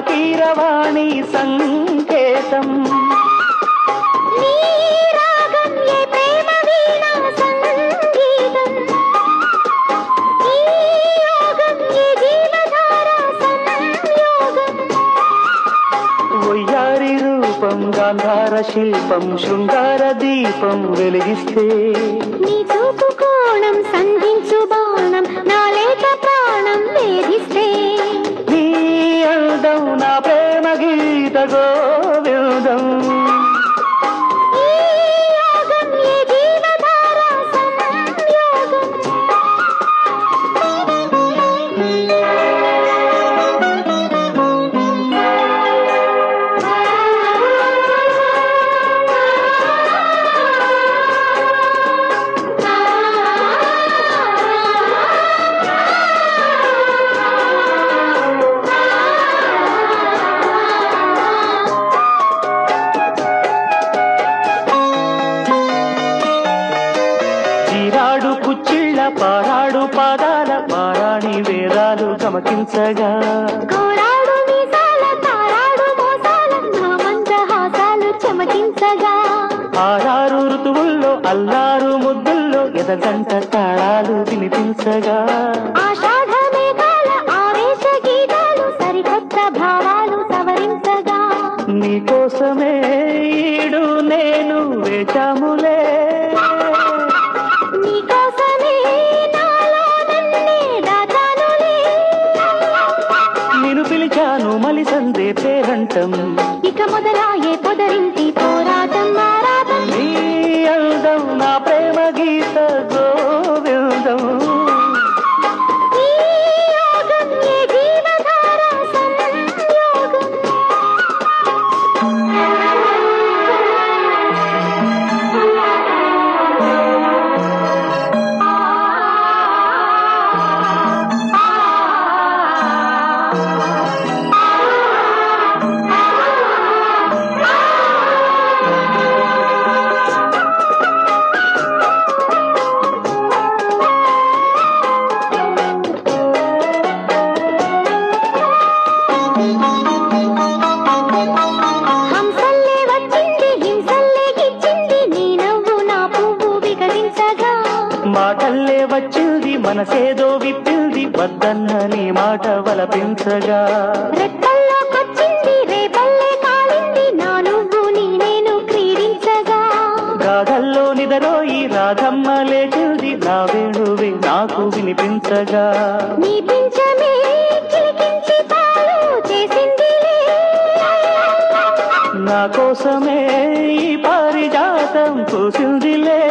కీరవాణి సంకేతం వయ్యారి రూపం గాంధార శిల్పం శృంగార దీపం వెలిగిస్తే నీ చూపు కోణం సంధించు బాణం నా లేత ప్రాణం వేధిస్తే నీ అందం నా ప్రేమ గీత గోవిందం పారాడు పాదాల పారాణి వేదాలు గమకించగా కోరాడు మీసాల తారాడు మోసాల నా మందహాసాలు చమకించగా ఆరారు ఋతువుల్లో అల్లారు ముద్దుల్లో ఎదగంట తాళాలు వినిపించగా ఆషాఢ మేఘాల ఆవేశ గీతాలు సరికొత్త భావాలు సవరించగా నీకోసమే ఈడు నేను వేచాములే పిలిచాను మలి సందే పేరంటం ఇక మొదలాయే పొదరింటి పోరాటం మారాటం నీ అందం నా ప్రేమ గీత గోవిందం మాటల్లే వచ్చింది మనసేదో విప్పింది వద్దన్న నీ మాట వలపించగా రెప్పల్లోకొచ్చింది రేపల్లే కాలింది నా నువ్వు నీ నేను క్రీడించగా గాథల్లో నిదరోయి రాధమ్మ లేచింది నా వేణువే నాకు వినిపించగా నీ పింఛమే చిలికించి తాళు చేసిందిలే నా కోసమే ఈ పారిజాతం పూసిందిలే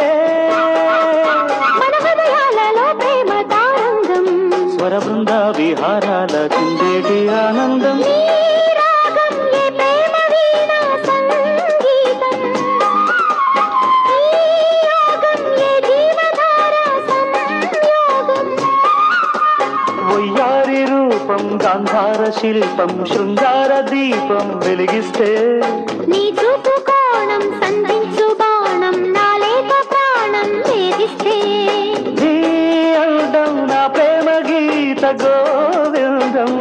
స్వర బృంద విహారాల చిందేటి ఆనందం వయ్యారి రూపం గాంధార శిల్పం శృంగార దీపం వెలిగిస్తే నీ చూపు కోణం సంధించు బాణం నా లేత ప్రాణం వేధిస్తే నీ అందం నా ప్రేమ గీత గోవిందం